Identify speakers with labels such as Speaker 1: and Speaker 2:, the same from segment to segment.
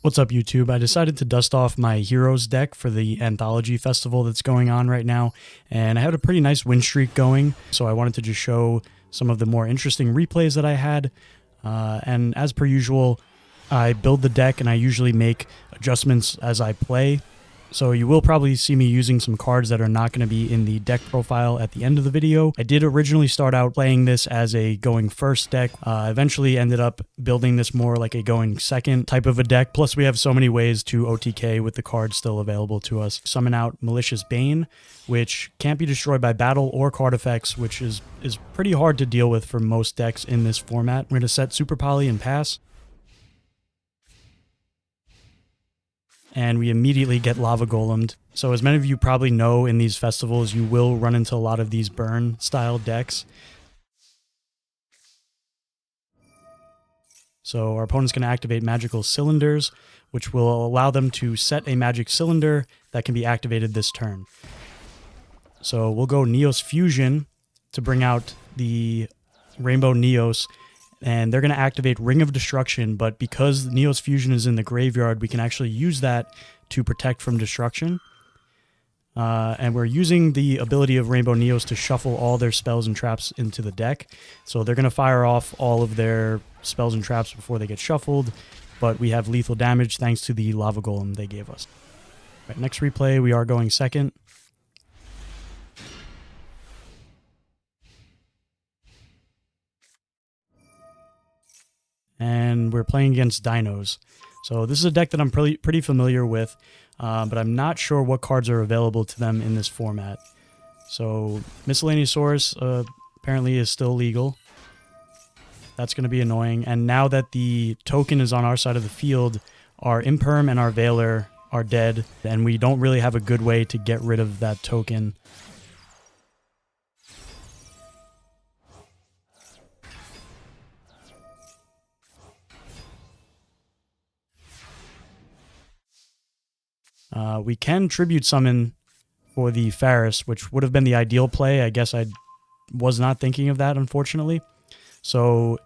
Speaker 1: What's up, YouTube? I decided to dust off my Heroes deck for the Anthology Festival that's going on right now, and I had a pretty nice win streak going, so I wanted to just show some of the more interesting replays that I had. And as per usual, I build the deck and I usually make adjustments as I play. So you will probably see me using some cards that are not going to be in the deck profile at the end of the video. I did originally start out playing this as a going first deck. Eventually ended up building this more like a going second type of a deck. Plus we have so many ways to OTK with the cards still available to us. Summon out Malicious Bane, which can't be destroyed by battle or card effects, which is pretty hard to deal with for most decks in this format. We're going to set Super Poly and pass. And we immediately get lava golemed. So as many of you probably know, in these festivals you will run into a lot of these burn style decks. So our opponent's going to activate magical cylinders, which will allow them to set a magic cylinder that can be activated this turn. So we'll go Neos Fusion to bring out the Rainbow Neos, and they're going to activate Ring of Destruction, but because Neos Fusion is in the graveyard, we can actually use that to protect from destruction. And we're using the ability of Rainbow Neos to shuffle all their spells and traps into the deck. So they're going to fire off all of their spells and traps before they get shuffled, but we have lethal damage thanks to the Lava Golem they gave us. Right, next replay, we are going second. And we're playing against Dinos. So this is a deck that I'm pretty familiar with, but I'm not sure what cards are available to them in this format. So Miscellaneousaurus apparently is still legal. That's going to be annoying. And now that the token is on our side of the field, our Imperm and our Veiler are dead, and we don't really have a good way to get rid of that token. We can tribute summon for the Ferris, which would have been the ideal play. I guess I was not thinking of that, unfortunately. So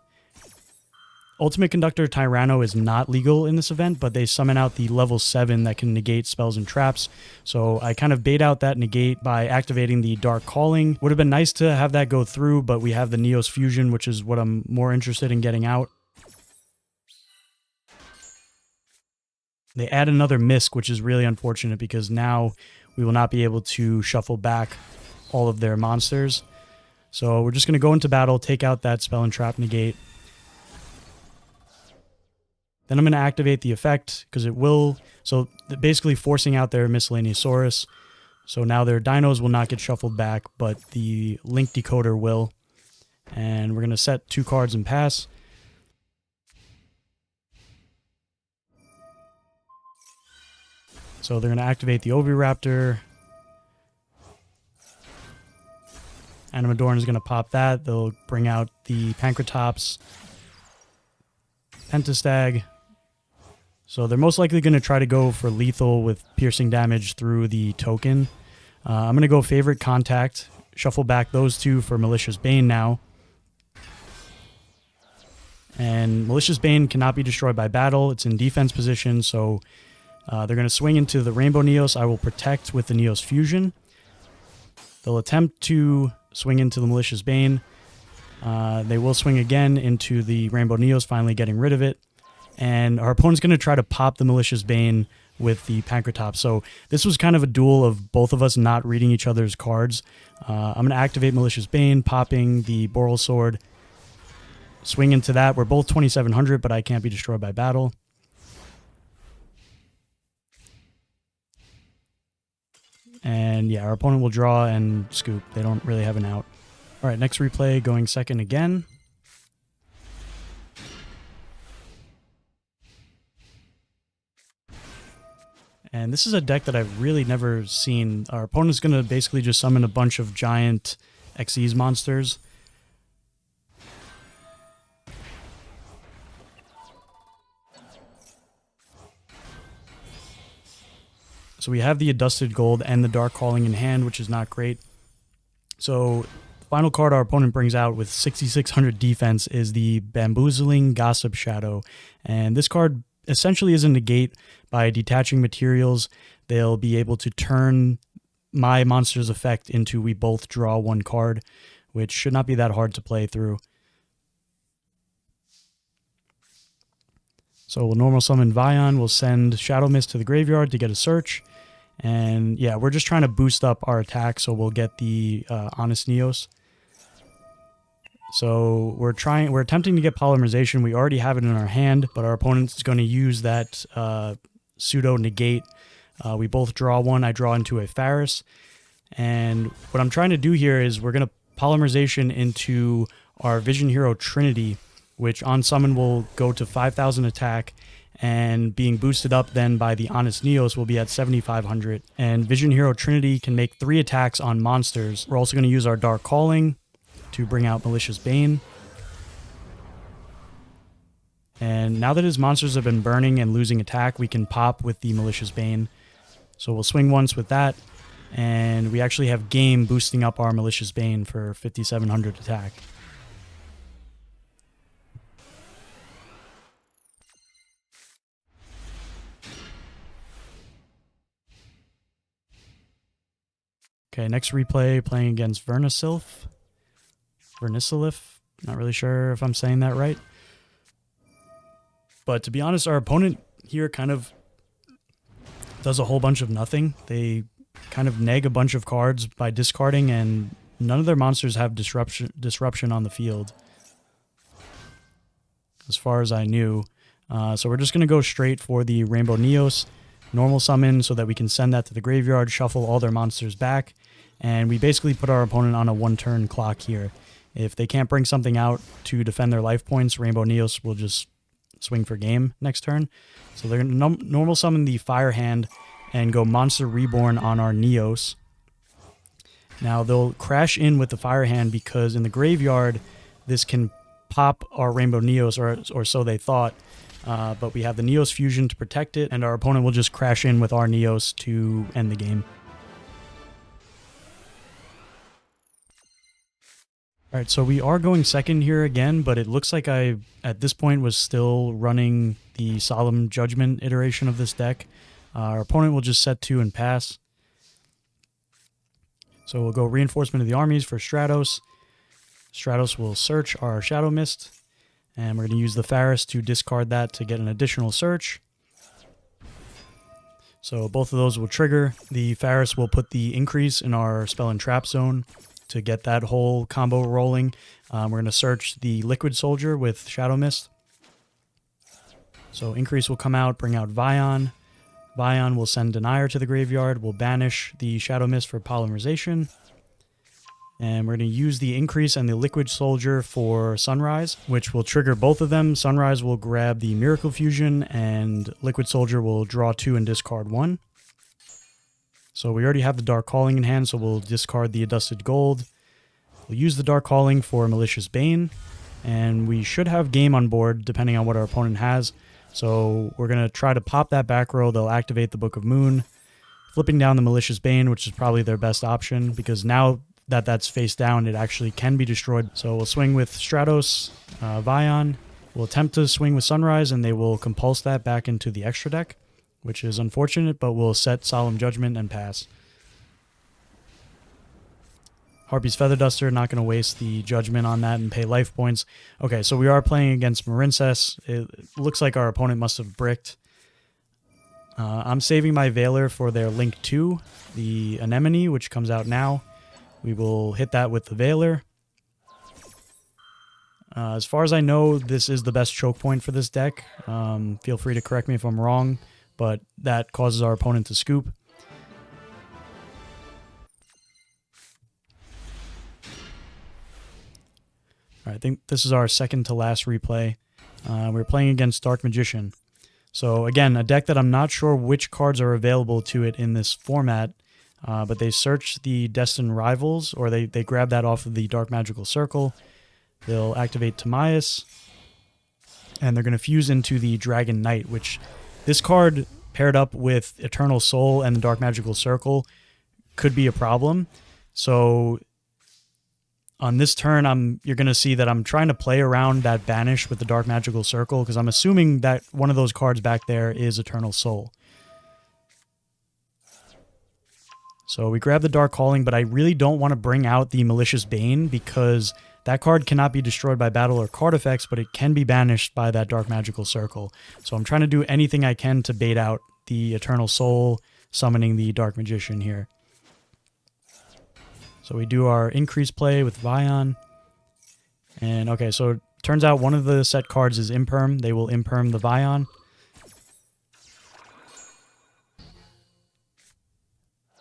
Speaker 1: Ultimate Conductor Tyranno is not legal in this event, but they summon out the level 7 that can negate spells and traps. So I kind of bait out that negate by activating the Dark Calling. Would have been nice to have that go through, but we have the Neos Fusion, which is what I'm more interested in getting out. They add another Misc, which is really unfortunate because now we will not be able to shuffle back all of their monsters. So we're just going to go into battle, take out that spell and trap negate. Then I'm going to activate the effect because it will, so basically forcing out their Miscellaneousaurus. So now their dinos will not get shuffled back, but the Link Decoder will. And we're going to set 2 cards and pass. So they're going to activate the Oviraptor. Animadorn is going to pop that. They'll bring out the Pancratops, Pentastag. So they're most likely going to try to go for lethal with piercing damage through the token. I'm going to go Favorite Contact, shuffle back those 2 for Malicious Bane now. And Malicious Bane cannot be destroyed by battle. It's in defense position, so they're going to swing into the Rainbow Neos. I will protect with the Neos Fusion. They'll attempt to swing into the Malicious Bane. They will swing again into the Rainbow Neos, finally getting rid of it. And our opponent's going to try to pop the Malicious Bane with the Pancratops. So this was kind of a duel of both of us not reading each other's cards. I'm going to activate Malicious Bane, popping the Boral Sword. Swing into that. We're both 2700, but I can't be destroyed by battle. And yeah, our opponent will draw and scoop. They don't really have an out. All right, next replay, going second again. And this is a deck that I've really never seen. Our opponent's going to basically just summon a bunch of giant Xyz monsters. So we have the Adusted Gold and the Dark Calling in hand, which is not great. So the final card our opponent brings out with 6,600 defense is the Bamboozling Gossip Shadow. And this card essentially is a negate. By detaching materials, they'll be able to turn my monster's effect into we both draw one card, which should not be that hard to play through. So we'll normal summon Vion, we'll send Shadow Mist to the graveyard to get a search. And yeah, we're just trying to boost up our attack, so we'll get the Honest Neos. So we're attempting to get Polymerization. We already have it in our hand, but our opponent is going to use that pseudo negate. We both draw one. I draw into a Faris. And what I'm trying to do here is we're going to Polymerization into our Vision Hero Trinity, which on summon will go to 5,000 attack, and being boosted up then by the Honest Neos will be at 7,500. And Vision Hero Trinity can make 3 attacks on monsters. We're also going to use our Dark Calling to bring out Malicious Bane. And now that his monsters have been burning and losing attack, we can pop with the Malicious Bane. So we'll swing once with that, and we actually have Game boosting up our Malicious Bane for 5,700 attack. Okay, next replay, playing against Vernisilif, not really sure if I'm saying that right. But to be honest, our opponent here kind of does a whole bunch of nothing. They kind of neg a bunch of cards by discarding, and none of their monsters have disruption on the field, as far as I knew. So we're just going to go straight for the Rainbow Neos, normal summon so that we can send that to the graveyard, shuffle all their monsters back, and we basically put our opponent on a 1-turn clock here. If they can't bring something out to defend their life points, Rainbow Neos will just swing for game next turn. So they're going to normal summon the Fire Hand and go Monster Reborn on our Neos. Now they'll crash in with the Fire Hand because in the graveyard this can pop our Rainbow Neos, or so they thought. But we have the Neos Fusion to protect it, and our opponent will just crash in with our Neos to end the game. Alright, so we are going second here again, but it looks like I, at this point, was still running the Solemn Judgment iteration of this deck. Our opponent will just set 2 and pass. So we'll go Reinforcement of the Armies for Stratos. Stratos will search our Shadow Mist, and we're going to use the Faris to discard that to get an additional search. So both of those will trigger. The Faris will put the increase in our Spell and Trap zone to get that whole combo rolling. We're going to search the Liquid Soldier with Shadow Mist. So increase will come out, bring out Vion. Vion will send Denier to the graveyard. We'll banish the Shadow Mist for Polymerization. And we're going to use the increase and the Liquid Soldier for Sunrise, which will trigger both of them. Sunrise will grab the Miracle Fusion, and Liquid Soldier will draw 2 and discard 1. So we already have the Dark Calling in hand, so we'll discard the Adusted Gold. We'll use the Dark Calling for Malicious Bane, and we should have game on board depending on what our opponent has. So we're going to try to pop that back row. They'll activate the Book of Moon, flipping down the Malicious Bane, which is probably their best option, because now that that's face down, it actually can be destroyed. So we'll swing with Stratos, Vion. We'll attempt to swing with Sunrise, and they will compulse that back into the extra deck, which is unfortunate, but we'll set Solemn Judgment and pass. Harpy's Feather Duster, not going to waste the Judgment on that and pay life points. Okay, so we are playing against Marincess. It looks like our opponent must have bricked. I'm saving my Veiler for their Link 2, the Anemone, which comes out now. We will hit that with the Veiler. As far as I know, this is the best choke point for this deck. Feel free to correct me if I'm wrong, but that causes our opponent to scoop. I think this is our second to last replay. We're playing against Dark Magician. So again, a deck that I'm not sure which cards are available to it in this format, but they search the Destined Rivals, or they grab that off of the Dark Magical Circle. They'll activate Timaeus, and they're going to fuse into the Dragon Knight, which this card paired up with Eternal Soul and the Dark Magical Circle could be a problem. So On this turn, you're going to see that I'm trying to play around that banish with the Dark Magical Circle because I'm assuming that one of those cards back there is Eternal Soul. So we grab the Dark Calling, but I really don't want to bring out the Malicious Bane because that card cannot be destroyed by battle or card effects, but it can be banished by that Dark Magical Circle. So I'm trying to do anything I can to bait out the Eternal Soul, summoning the Dark Magician here. So we do our increase play with Vion. And okay, so it turns out one of the set cards is Imperm. They will Imperm the Vion.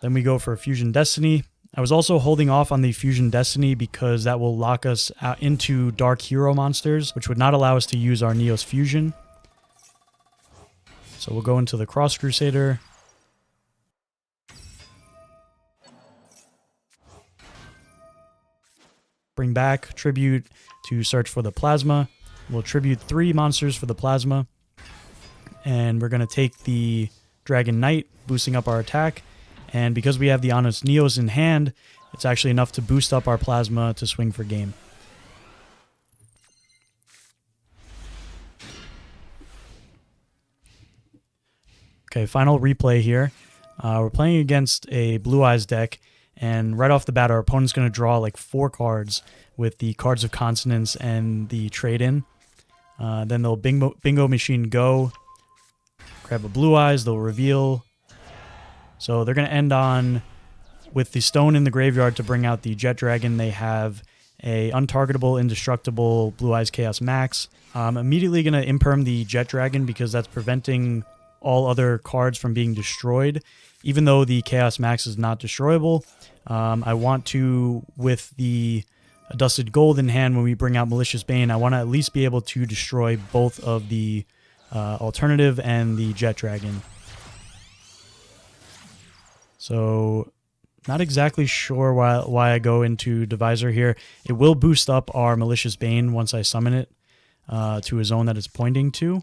Speaker 1: Then we go for Fusion Destiny. I was also holding off on the Fusion Destiny because that will lock us out into Dark Hero monsters, which would not allow us to use our Neos Fusion. So we'll go into the Cross Crusader. Bring back Tribute to search for the Plasma. We'll tribute 3 monsters for the Plasma. And we're going to take the Dragon Knight, boosting up our attack. And because we have the Honest Neos in hand, it's actually enough to boost up our Plasma to swing for game. Okay, final replay here. We're playing against a Blue Eyes deck, and right off the bat, our opponent's going to draw like 4 cards with the Cards of Consonance and the Trade-In. Then they'll Bingo Machine go, grab a Blue Eyes, they'll reveal. So they're going to end on, with the stone in the graveyard to bring out the Jet Dragon, they have a untargetable, indestructible Blue Eyes Chaos Max. I'm immediately going to Imperm the Jet Dragon because that's preventing all other cards from being destroyed. Even though the Chaos Max is not destroyable, I want to, with the Dusted Gold in hand, when we bring out Malicious Bane, I want to at least be able to destroy both of the Alternative and the Jet Dragon. So, not exactly sure why I go into Divisor here. It will boost up our Malicious Bane once I summon it to a zone that it's pointing to.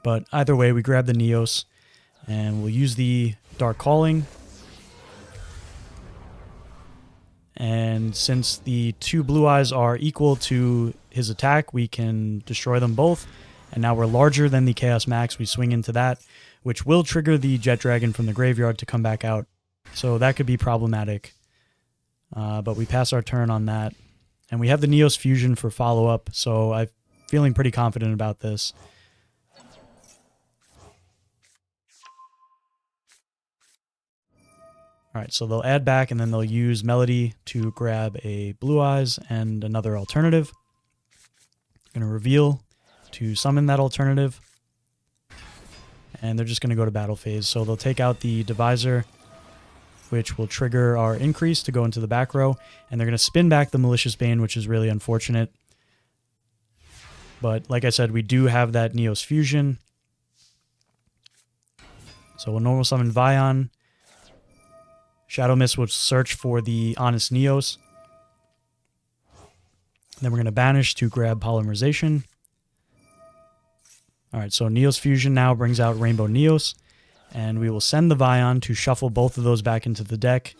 Speaker 1: But either way, we grab the Neos, and we'll use the Dark Calling. And since the 2 Blue Eyes are equal to his attack, we can destroy them both. And now we're larger than the Chaos Max. We swing into that, which will trigger the Jet Dragon from the graveyard to come back out. So that could be problematic. But we pass our turn on that. And we have the Neos Fusion for follow-up, so I'm feeling pretty confident about this. Alright, so they'll add back, and then they'll use Melody to grab a Blue Eyes and another Alternative. Going to reveal to summon that Alternative. And they're just going to go to battle phase. So they'll take out the Divisor, which will trigger our increase to go into the back row. And they're going to spin back the Malicious Bane, which is really unfortunate. But like I said, we do have that Neos Fusion. So we'll normal summon Vion. Shadow Mist will search for the Honest Neos. Then we're going to banish to grab Polymerization. Alright, so Neos Fusion now brings out Rainbow Neos. And we will send the Vion to shuffle both of those back into the deck.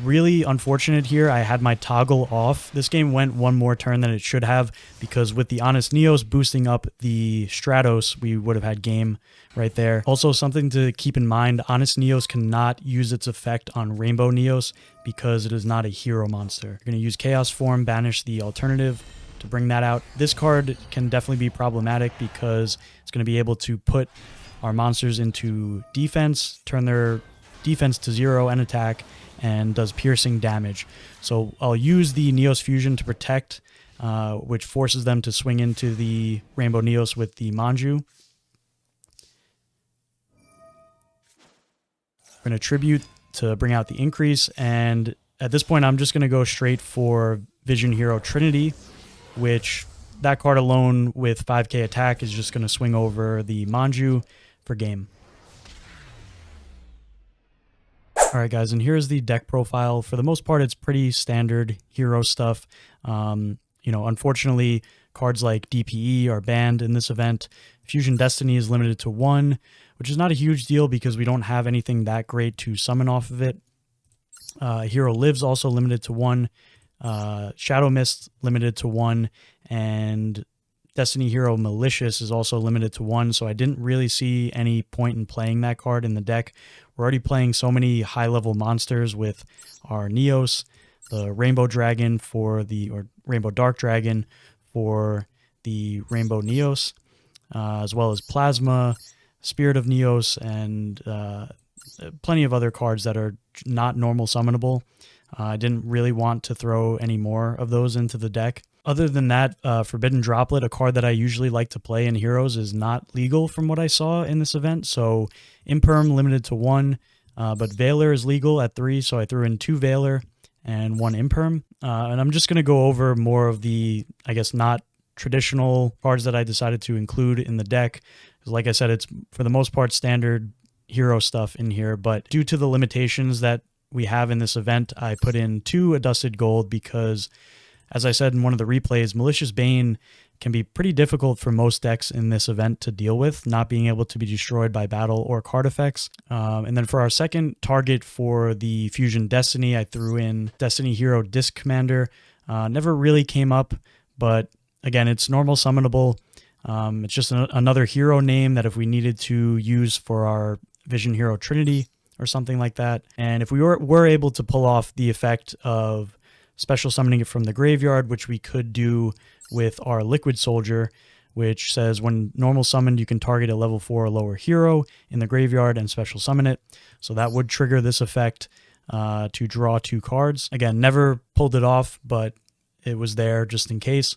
Speaker 1: Really unfortunate here, I had my toggle off. This game went one more turn than it should have, because with the Honest Neos boosting up the Stratos, we would have had game right there. Also, something to keep in mind, Honest Neos cannot use its effect on Rainbow Neos because it is not a hero monster. We're going to use Chaos Form, banish the Alternative to bring that out. This card can definitely be problematic because it's going to be able to put our monsters into defense, turn their defense to 0 and attack, and does piercing damage. So I'll use the Neos Fusion to protect, which forces them to swing into the Rainbow Neos with the Manju. We're going to Tribute to bring out the increase, and at this point I'm just going to go straight for Vision Hero Trinity, which that card alone with 5k attack is just going to swing over the Manju for game. Alright guys, and here's the deck profile. For the most part, it's pretty standard hero stuff. Unfortunately, cards like DPE are banned in this event. Fusion Destiny is limited to 1, which is not a huge deal because we don't have anything that great to summon off of it. Hero Lives also limited to 1. Shadow Mist limited to 1. And Destiny Hero Malicious is also limited to 1, so I didn't really see any point in playing that card in the deck. We're already playing so many high-level monsters with our Neos, the Rainbow Dragon or Rainbow Dark Dragon for the Rainbow Neos, as well as Plasma, Spirit of Neos, and plenty of other cards that are not normal summonable. I didn't really want to throw any more of those into the deck. Other than that, Forbidden Droplet, a card that I usually like to play in Heroes, is not legal from what I saw in this event. So Imperm limited to 1, but Veiler is legal at 3, so I threw in 2 Veiler and 1 Imperm. And I'm just going to go over more of the, I guess, not traditional cards that I decided to include in the deck. Because like I said, it's for the most part standard hero stuff in here, but due to the limitations that we have in this event, I put in 2 Adusted Gold because, as I said in one of the replays, Malicious Bane can be pretty difficult for most decks in this event to deal with, not being able to be destroyed by battle or card effects. And then for our second target for the Fusion Destiny, I threw in Destiny Hero Disc Commander. Never really came up, but again, it's normal summonable. It's just another hero name that if we needed to use for our Vision Hero Trinity or something like that. And if we were able to pull off the effect of special summoning it from the graveyard, which we could do with our Liquid Soldier, which says when normal summoned, you can target a level 4 or lower hero in the graveyard and special summon it. So that would trigger this effect to draw 2 cards. Again, never pulled it off, but it was there just in case.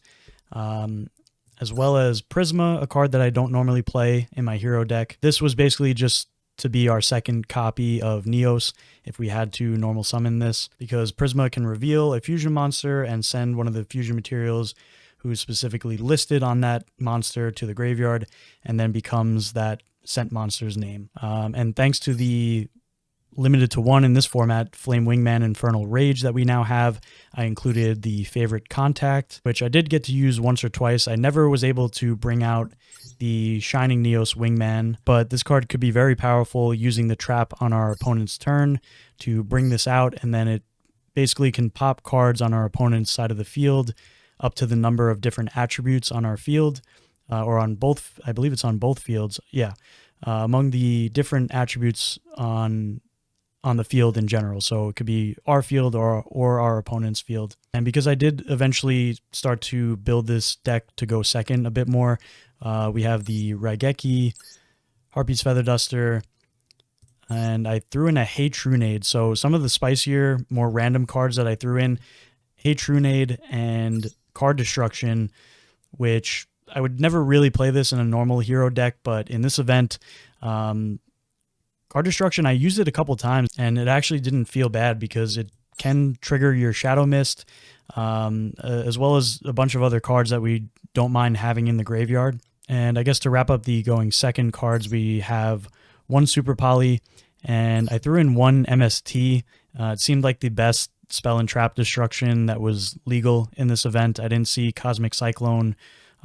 Speaker 1: As well as Prisma, a card that I don't normally play in my hero deck. This was basically just to be our second copy of Neos if we had to normal summon this, because Prisma can reveal a fusion monster and send one of the fusion materials who's specifically listed on that monster to the graveyard, and then becomes that sent monster's name. And thanks to the limited to 1 in this format, Flame Wingman Infernal Rage that we now have, I included the Favorite Contact, which I did get to use once or twice. I never was able to bring out the Shining Neos Wingman, but this card could be very powerful using the trap on our opponent's turn to bring this out, and then it basically can pop cards on our opponent's side of the field up to the number of different attributes on our field, or on both, I believe it's on both fields. Yeah, among the different attributes on the field in general. So it could be our field or our opponent's field. And because I did eventually start to build this deck to go second a bit more, we have the Raigeki, Harpy's Feather Duster, and I threw in a Hey Trunade. So some of the spicier, more random cards that I threw in, Hey Trunade and Card Destruction, which I would never really play this in a normal hero deck, but in this event, Card Destruction, I used it a couple times, and it actually didn't feel bad because it can trigger your Shadow Mist, as well as a bunch of other cards that we don't mind having in the graveyard. And I guess to wrap up the going second cards, we have 1 Super Poly, and I threw in 1 MST. It seemed like the best spell and trap destruction that was legal in this event. I didn't see Cosmic Cyclone.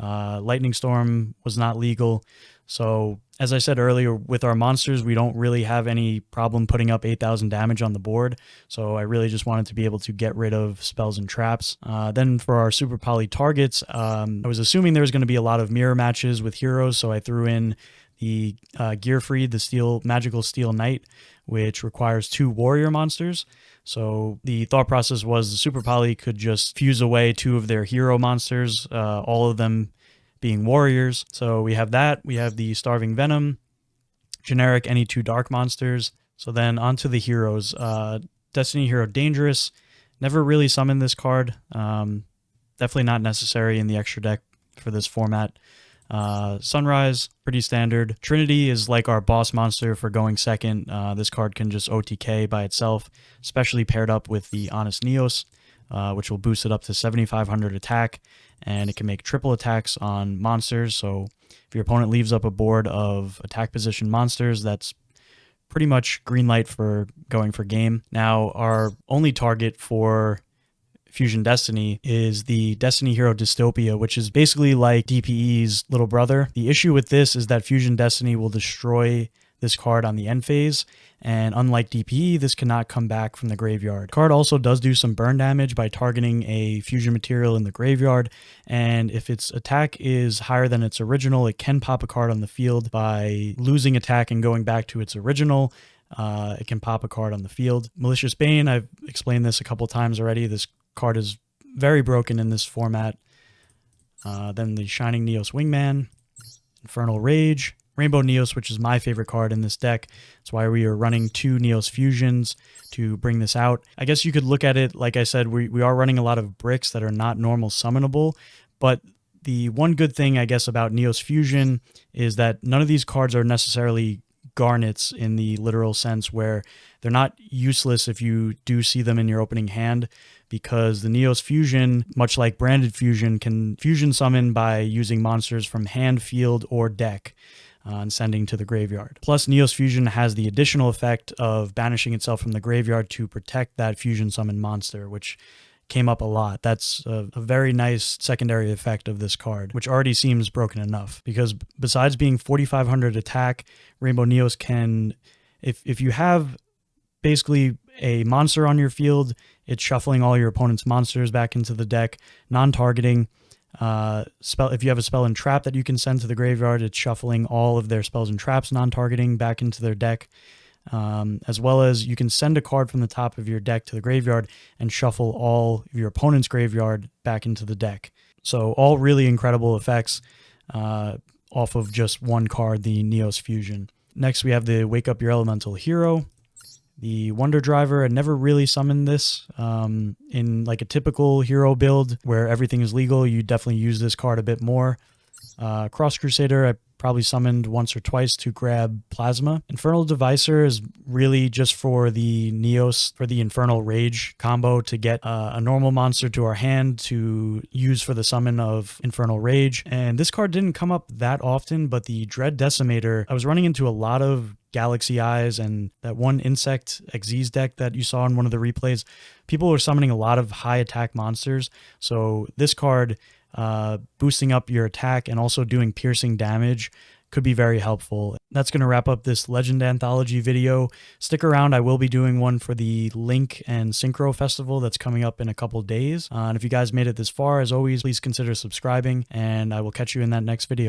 Speaker 1: Lightning Storm was not legal. So, as I said earlier, with our monsters, we don't really have any problem putting up 8,000 damage on the board. So I really just wanted to be able to get rid of spells and traps. Then for our Super Poly targets, I was assuming there was going to be a lot of mirror matches with heroes. So I threw in the Gearfried, the Magical Steel Knight, which requires 2 warrior monsters. So the thought process was the Super Poly could just fuse away 2 of their hero monsters, all of them being warriors. So we have that. We have the Starving Venom, generic any 2 dark monsters. So then onto the heroes. Destiny Hero Dangerous. Never really summoned this card. Definitely not necessary in the extra deck for this format. Sunrise, pretty standard. Trinity is like our boss monster for going second. This card can just OTK by itself, especially paired up with the Honest Neos, which will boost it up to 7,500 attack, and it can make triple attacks on monsters. So if your opponent leaves up a board of attack position monsters, that's pretty much green light for going for game. Now, our only target for Fusion Destiny is the Destiny Hero Dystopia, which is basically like DPE's little brother. The issue with this is that Fusion Destiny will destroy this card on the end phase, and unlike DPE, this cannot come back from the graveyard. The card also does do some burn damage by targeting a fusion material in the graveyard, and if its attack is higher than its original, it can pop a card on the field by losing attack and going back to its original. It can pop a card on the field. Malicious Bane, I've explained this a couple times already. This card is very broken in this format. Then the Shining Neos Wingman, Infernal Rage, Rainbow Neos, which is my favorite card in this deck. That's why we are running 2 Neos Fusions to bring this out. I guess you could look at it, like I said, we are running a lot of bricks that are not normal summonable, but the one good thing, I guess, about Neos Fusion is that none of these cards are necessarily garnets in the literal sense, where they're not useless if you do see them in your opening hand, because the Neos Fusion, much like Branded Fusion, can fusion summon by using monsters from hand, field, or deck and sending to the graveyard. Plus, Neos Fusion has the additional effect of banishing itself from the graveyard to protect that fusion summon monster, which came up a lot. That's a very nice secondary effect of this card, which already seems broken enough, because besides being 4,500 attack, Rainbow Neos can, if you have basically a monster on your field, it's shuffling all your opponent's monsters back into the deck, non-targeting. If you have a spell and trap that you can send to the graveyard, it's shuffling all of their spells and traps, non-targeting, back into their deck. As well as you can send a card from the top of your deck to the graveyard and shuffle all of your opponent's graveyard back into the deck. So all really incredible effects off of just one card, the Neos Fusion. Next, we have the Wake Up Your Elemental Hero. The Wonder Driver, I never really summoned this. In like a typical hero build where everything is legal, you definitely use this card a bit more. Cross Crusader, I probably summoned once or twice to grab Plasma. Infernal Devicer is really just for the Neos, for the Infernal Rage combo, to get a normal monster to our hand to use for the summon of Infernal Rage. And this card didn't come up that often, but the Dread Decimator, I was running into a lot of Galaxy Eyes and that one Insect Xyz deck that you saw in one of the replays. People were summoning a lot of high attack monsters, so this card boosting up your attack and also doing piercing damage could be very helpful. That's going to wrap up this Legend Anthology video. Stick around, I will be doing one for the Link and Synchro Festival that's coming up in a couple days. And if you guys made it this far, as always, please consider subscribing, and I will catch you in that next video.